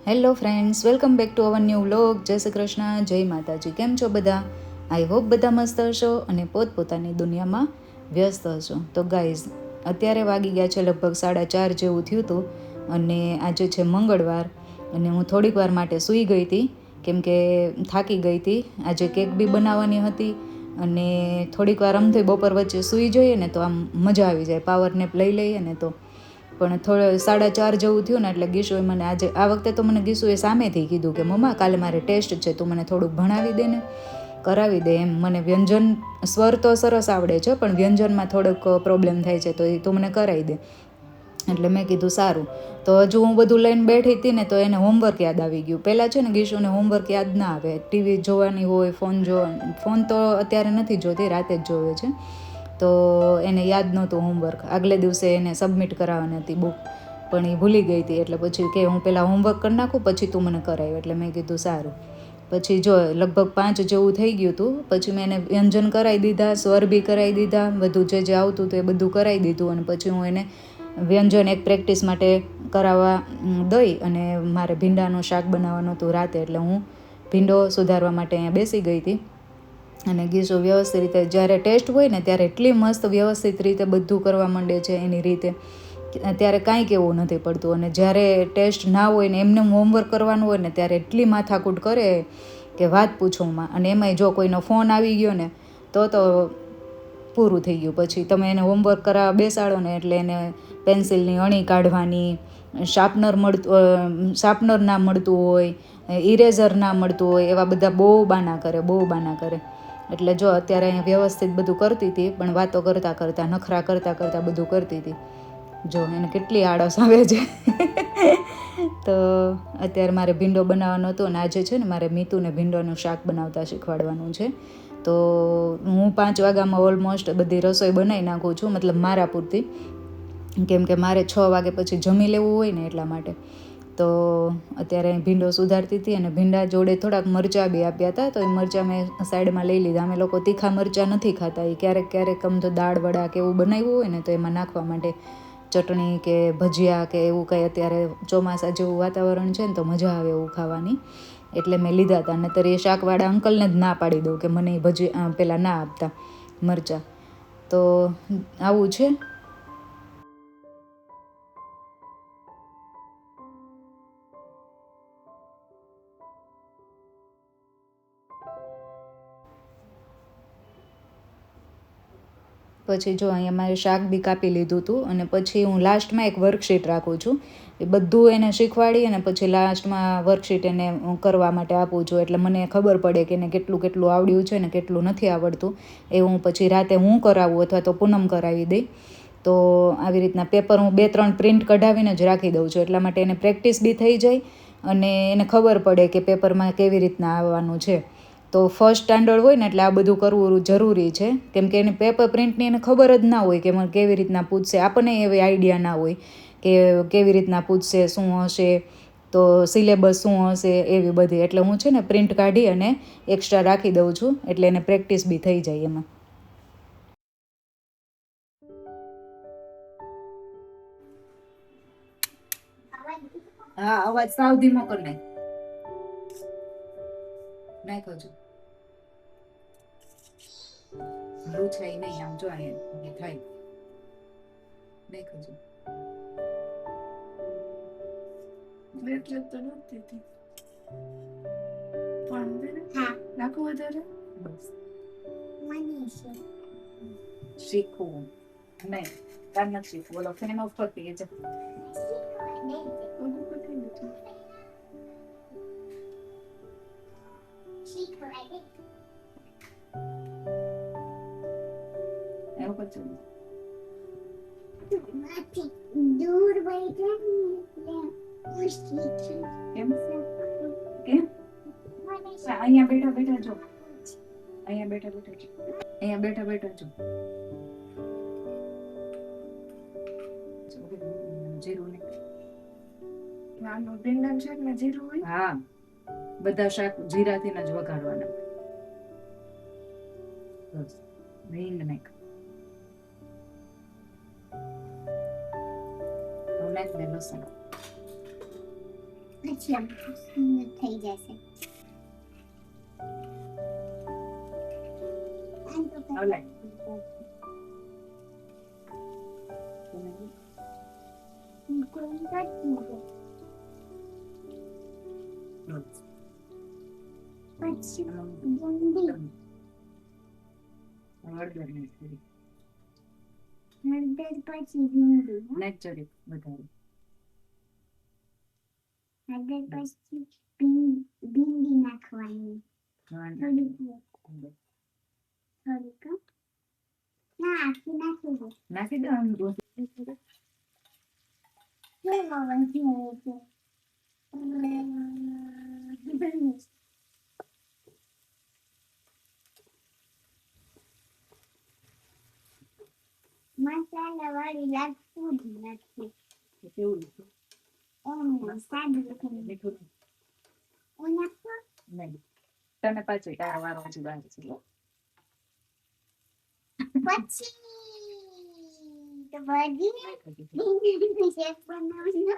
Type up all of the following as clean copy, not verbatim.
Hello friends, welcome back to our new vlog. જય શ્રી કૃષ્ણ, જય માતાજી. કેમ છો બધા? આઈ હોપ બધા મસ્ત હશો અને પોતપોતાની દુનિયામાં વ્યસ્ત હશો. તો ગાઈઝ, અત્યારે વાગી ગયા છે લગભગ 4:30 જેવું થયું હતું અને આજે છે મંગળવાર અને હું થોડીક વાર માટે સૂઈ ગઈ હતી કેમ કે થાકી ગઈ હતી. આજે કેક બી બનાવવાની હતી અને થોડીક વાર આમ થઈ બપોર વચ્ચે સૂઈ જઈએ ને તો આમ મજા આવી જાય, પાવર નેપ લઈ લઈએ ને તો. પણ 4:30 જેવું થયું ને એટલે ગીશુએ મને આજે આ વખતે તો મને ગીશુએ સામેથી કીધું કે મમ્મા કાલે મારે ટેસ્ટ છે, તું મને થોડુંક ભણાવી દે ને, કરાવી દે એમ. મને વ્યંજન સ્વર તો સરસ આવડે છે પણ વ્યંજનમાં થોડોક પ્રોબ્લેમ થાય છે, તો એ તું મને કરાવી દે. એટલે મેં કીધું સારું. તો હજુ હું બધું લઈને બેઠી હતી ને તો એને હોમવર્ક યાદ આવી ગયું. પહેલાં છે ને ગીશુને હોમવર્ક યાદ ના આવે, ટીવી જોવાની હોય, ફોન તો અત્યારે નથી જોતી, રાતે જ જોવે છે. તો એને યાદ નહોતું હોમવર્ક. આગલે દિવસે એને સબમિટ કરાવવાની હતી બુક, પણ એ ભૂલી ગઈ હતી. એટલે પછી કે હું પહેલાં હોમવર્ક કરી નાખું પછી તું મને કરાવ્યું. એટલે મેં કીધું સારું. પછી જો લગભગ 5 જેવું થઈ ગયું હતું. પછી મેં એને વ્યંજન કરાવી દીધા, સ્વર બી કરાવી દીધા, બધું જે આવતું હતું એ બધું કરાવી દીધું. અને પછી હું એને વ્યંજન એક પ્રેક્ટિસ માટે કરાવવા દઈ અને મારે ભીંડાનું શાક બનાવવાનું હતું રાતે, એટલે હું ભીંડો સુધારવા માટે અહીંયા બેસી ગઈ હતી. અને ગીશુ વ્યવસ્થિત રીતે જ્યારે ટેસ્ટ હોય ને ત્યારે એટલી મસ્ત વ્યવસ્થિત રીતે બધું કરવા માંડે છે એની રીતે, ત્યારે કાંઈ કહેવું નથી પડતું. અને જ્યારે ટેસ્ટ ના હોય ને એમને હોમવર્ક કરવાનું હોય ને ત્યારે એટલી માથાકૂટ કરે કે વાત પૂછોમાં. અને એમાંય જો કોઈનો ફોન આવી ગયો ને તો પૂરું થઈ ગયું. પછી તમે એને હોમવર્ક કરાવવા બેસાડો ને એટલે એને પેન્સિલની અણી કાઢવાની, શાર્પનર ના મળતું હોય, ઇરેઝર ના મળતું હોય, એવા બધા બહુ બાના કરે. એટલે જો અત્યારે અહીંયા વ્યવસ્થિત બધું કરતી હતી, પણ વાતો કરતાં નખરા કરતાં બધું કરતી હતી. જો એને કેટલી આળસ આવે છે. તો અત્યારે મારે ભીંડો બનાવવાનો હતો અને આજે છે ને મારે મીતુને ભીંડોનું શાક બનાવતા શીખવાડવાનું છે. તો હું 5 વાગ્યામાં ઓલમોસ્ટ બધી રસોઈ બનાવી નાખું છું, મતલબ મારા પૂરતી, કેમ કે મારે 6 વાગે પછી જમી લેવું હોય ને એટલા માટે. તો અત્યારે ભીંડો સુધારતી હતી અને ભીંડા જોડે થોડાક મરચાં બી આપ્યા હતા, તો એ મરચાં મેં સાઈડમાં લઈ લીધા. અમે લોકો તીખા મરચાં નથી ખાતા, એ ક્યારેક આમ તો દાળ વડા કે એવું બનાવ્યું હોય ને તો એમાં નાખવા માટે, ચટણી કે ભજીયા કે એવું કંઈ. અત્યારે ચોમાસા જેવું વાતાવરણ છે ને તો મજા આવે એવું ખાવાની, એટલે મેં લીધા હતા. નહીંતર એ શાકવાળા અંકલને જ ના પાડી દઉં કે મને એ પેલા ના આપતા મરચાં. તો આવું છે. પછી જો અહીંયા મારે શાક બી કાપી લીધું હતું અને પછી હું લાસ્ટમાં એક વર્કશીટ રાખું છું. એ બધું એને શીખવાડી અને પછી લાસ્ટમાં વર્કશીટ એને કરવા માટે આપું છું. એટલે મને ખબર પડે કે એને કેટલું આવડ્યું છે ને કેટલું નથી આવડતું. એ હું પછી રાતે હું કરાવું અથવા તો પૂનમ કરાવી દઈ. તો આવી રીતના પેપર હું 2-3 પ્રિન્ટ કઢાવીને જ રાખી દઉં છું, એટલા માટે એને પ્રેક્ટિસ બી થઈ જાય અને એને ખબર પડે કે પેપરમાં કેવી રીતના આવવાનું છે. તો ફર્સ્ટ સ્ટાન્ડર્ડ હોય ને એટલે આ બધું કરવું જરૂરી છે, કેમ કે એને પેપર પ્રિન્ટની એને ખબર જ ના હોય કે મને કેવી રીતના પૂછશે. આપણને એવી આઈડિયા ના હોય કે કેવી રીતના પૂછશે, શું હશે, તો સિલેબસ શું હશે, એવી બધી. એટલે હું છે ને પ્રિન્ટ કાઢી અને એક્સ્ટ્રા રાખી દઉં છું, એટલે એને પ્રેક્ટિસ બી થઈ જાય એમાં. હા, અવાજ સાવ ધીમો કરી નાખો છો. લૂછાઈ નહીં, આમ જો અહીંયા થાય નાખો છો. એટલે તો નથી પણ નાખો વધારે. બસ શીખવું નહીં, તાર નથી શીખવું. બોલો ફેન ઓફ કરતી છે. એવું પછી દૂર કેમ અહીંયા બેઠા જો, અહીંયા બેઠા જો. જીરું નાનું ભીંડા શાક માં જીરું હોય. હા, બધા શાક જીરાથી જ વઘારવાના. બસ હિંગ નાખ. નાખ દે લસણ. પછી આમ સ્મૂથ થઈ જશે. આમ તો હવે કોઈ નથી. પછી ગુંદી હળદર નાખી હળદર પછી ગુંદી નેચરી વધારે હળદર પછી ભીંડી નાખવાની થોડીક ના આખી નાખી દો. નાખી દો આમ કેવો વધ્યો છે. મસાલા વાળી લાગતું જ નથી. કેવું સાદું લખેલું. મીઠું હું નાખો. નહીં તને પાછું તારા વારો હજી વાર છે પછી તો બધી ભીંડીનું શેક બનાવજો.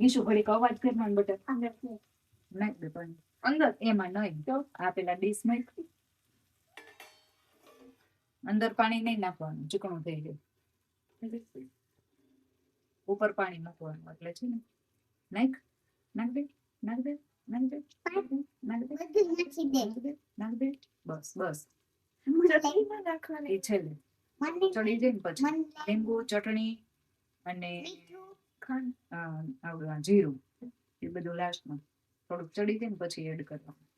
ઈશુ ઘડીક અવાજ કરવાનો બટર આગળથી નાખ દે પણ અંદર એમાં નહીં તો આ પેલા ડીશમાં અંદર પાણી નહીં નાખવાનું ચીકણું થઈ જાય ઉપર પાણી નાખવાનું એટલે છે ને નાખ નાખ દે નાખ દે નાખ દે નાખ દે બધું નાખી દે. નાખ દે બસ બસ ચટણીમાં નાખવાની. એ છેલ્લે મને ચડી જાય ને પછી મને લીંબુ ચટણી અને મીઠું આવડું જીરું એ બધું લાસ્ટમાં થોડુંક ચડી જાય ને પછી એડ કરવાનું.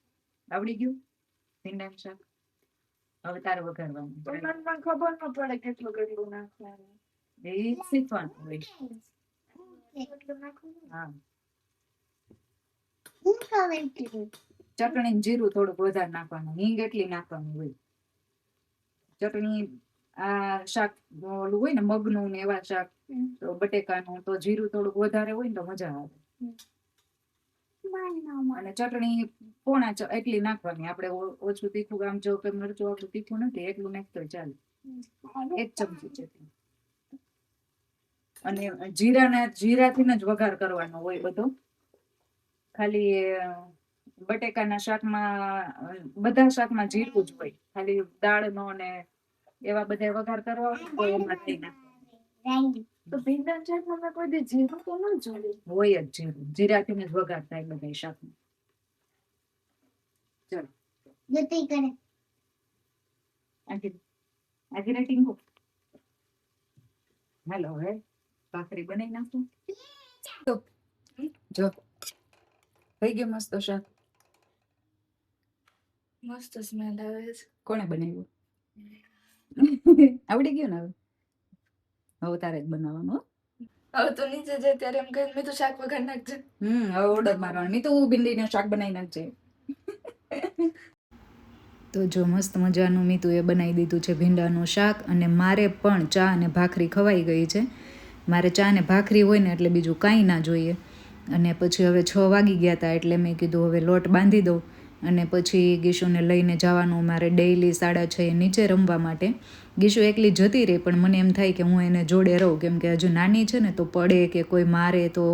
આવડી ગયું ભીંડાનું શાક. હવે તારે વઘારવાનું પણ ખબર ન પડે કેટલું કેટલું નાખવાનું. એ શીખવાનું હોય. એટલું નાખવાનું. હા હું ખબર કીધું. ચટણી ને જીરું થોડુંક વધારે નાખવાનું હિંગ એટલી નાખવાની હોય. ચટણી આ શાક ઓલું હોય ને મગનું ને એવા શાક તો બટેકાનું તો જીરું થોડુંક વધારે હોય ને તો મજા આવે. અને ચટણી પોણા એટલી નાખવાની આપણે ઓછું તીખું આમ જો કે મરચું આપણું તીખું નથી એટલું નાખતો ચાલે. એક ચમચી ચટણી અને જીરાથી જ વઘાર કરવાનો હોય બધો. ખાલી બટેકાના શાકમાં બધા શાકમાં જીરું જ હોય ખાલી દાળનો ને એવા બધા વઘાર કરવા હોય એમાં થઈ નાખે. તો ભીંડા શાકમાં મેં કોઈ દી જીરું તો ન જોયું. હોય જ જીરું જીરાથી જ વઘાર થાય બધા શાકમાં. ચલો જતી કરે. આજે રેટિંગ હેલો હવે ભાખરી બનાવી નાખું જો થઈ ગયું મસ્ત શાક. મસ્ત સ્મેલ આવે છે. કોણે બનાવ્યું આવડી ગયું ને હવે તારે જ બનાવવાનું હો. હવે તો નીચે જાય ત્યારે એમ કહે મેં તો શાક વગર નાખજે. હવે ઓર્ડર મારવાનું મેં તો ભીંડીનું શાક બનાવી નાખજે. તો જો મસ્ત મજાનું મીતુએ બનાવી દીધું છે ભીંડાનું શાક અને મારે પણ ચા અને ભાખરી ખવાઈ ગઈ છે. મારે ચા અને ભાખરી હોય ને એટલે બીજું કાંઈ ના જોઈએ. અને પછી હવે 6 વાગી ગયા હતા એટલે મેં કીધું હવે લોટ બાંધી દઉં અને પછી ગીશુને લઈને જવાનું મારે ડેઈલી 6:30 નીચે રમવા માટે. ગીશુ એકલી જતી રહી પણ મને એમ થાય કે હું એને જોડે રહું કેમ કે હજુ નાની છે ને તો પડે કે કોઈ મારે તો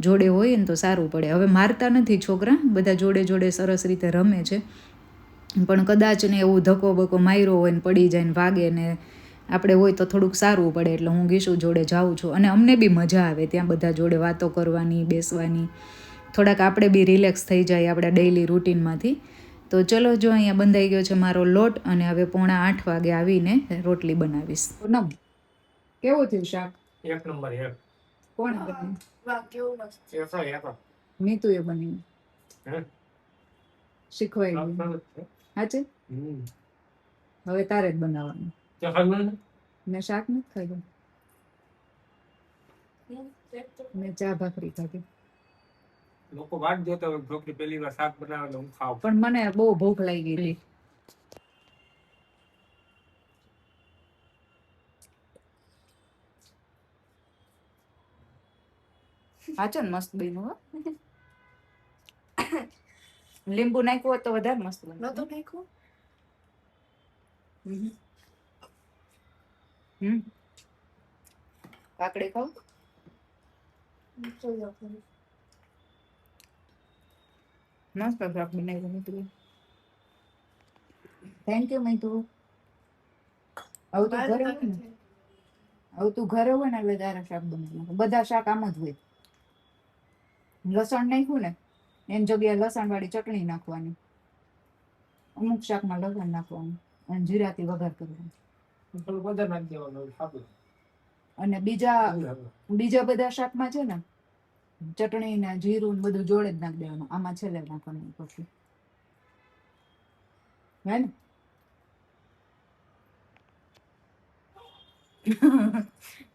જોડે હોય ને તો સારું પડે. હવે મારતા નથી છોકરા બધા જોડે જોડે સરસ રીતે રમે છે પણ કદાચ ને એવું ધક્કો બકો માર્યો હોય ને પડી જાય ને વાગે ને આપણે હોય તો થોડુંક સારું પડે એટલે હું ગીશુ જોડે જાઉં છું. અને અમને બી મજા આવે ત્યાં બધા જોડે વાતો કરવાની બેસવાની થોડાક આપણે બી રિલેક્સ થઈ જાય આપણા ડેઈલી રૂટીનમાંથી. તો ચલો જો અહીંયા બંધાઈ ગયો છે મારો લોટ અને હવે 7:45 વાગે આવીને રોટલી બનાવીશ. પૂનમ કેવું થયું શાક? એક નંબર એક. કોણ બનાવ્યું? વાહ કેવું મસ્ત. મીતુએ બનાવ્યું. શીખવાઈ ગયું હાચે? હવે તારે જ બનાવવાનું. મેં શાક નથી ખાધું મેં ચા ભાખરી ખાધી. લોકો વાટ જોતા હોય ઢોકળી પહેલી વાર શાક બનાવે એટલે હું ખાવ. પણ મને બહુ ભૂખ લાગી હતી. હાચો ને મસ્ત બન્યું હો. લીંબુ નાખ્યું હોત તો વધારે મસ્ત બન્યું. નહોતું નાખ્યું હમ. હમ. કાકડી ખાવ? જોઈ લો ફરી. મસ્ત શાક બનાવ્યું મિતુ. Thank you Mitu. આવું તું ઘરે હોય ને, આવું તું ઘરે હોય ને એટલે તારે શાક બનાવવાનું. બધા શાક આમ જ હોય. લસણ નાખ્યું ને એની જગ્યાએ લસણ વાળી ચટણી નાખવાની, અમુક શાકમાં લસણ નાખવાનું અને જીરાથી વઘાર કરવાનો. થોડું વધારે નાખી દેવાનું સાબુ. અને બીજા બધા શાકમાં છે ને ચટણી ને જીરું ને બધું જોડે જ નાખી દેવાનું. આમાં છેલ્લે નાખવાનું પછી, હે ને?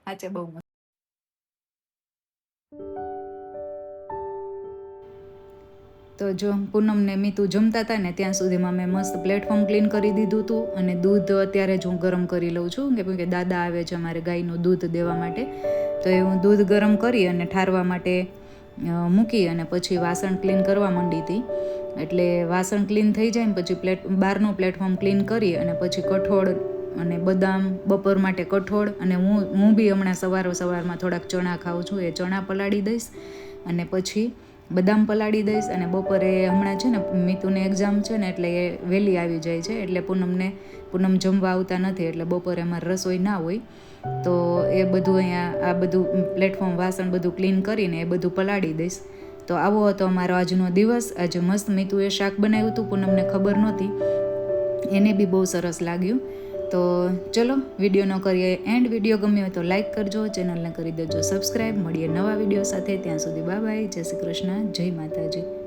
આ છે બહુ મસ્ત. તો જો પૂનમ ને મીતુ જમતા હતા ને ત્યાં સુધીમાં મેં મસ્ત પ્લેટફોર્મ ક્લીન કરી દીધું હતું અને દૂધ અત્યારે જ હું ગરમ કરી લઉં છું કેમ કે દાદા આવે છે અમારે ગાયનું દૂધ દેવા માટે. તો એ હું દૂધ ગરમ કરી અને ઠારવા માટે મૂકી અને પછી વાસણ ક્લીન કરવા માંડી હતી. એટલે વાસણ ક્લીન થઈ જાય ને પછી બહારનું પ્લેટફોર્મ ક્લીન કરી અને પછી કઠોળ અને બદામ, બપોર માટે કઠોળ, અને હું બી હમણાં સવારમાં થોડાક ચણા ખાઉં છું, એ ચણા પલાળી દઈશ અને પછી બદામ પલાળી દઈશ. અને બપોરે હમણાં છે ને મીતુને એક્ઝામ છે ને એટલે એ વહેલી આવી જાય છે એટલે પૂનમ જમવા આવતા નથી એટલે બપોરે અમારે રસોઈ ના હોય. તો એ બધું અહીંયા આ બધું પ્લેટફોર્મ વાસણ બધું ક્લીન કરીને એ બધું પલાળી દઈશ. તો આવો હતો અમારો આજનો દિવસ. આજે મસ્ત મીતુએ શાક બનાવ્યું હતું, પૂનમને ખબર નહોતી, એને બી બહુ સરસ લાગ્યું. તો ચલો વિડીયોનો કરીએ એન્ડ. વિડીયો ગમ્યો હોય તો લાઈક કરજો, ચેનલને કરી દેજો સબસ્ક્રાઈબ. મળીએ નવા વિડીયો સાથે, ત્યાં સુધી બાય બાય. જય શ્રી કૃષ્ણ, જય માતાજી.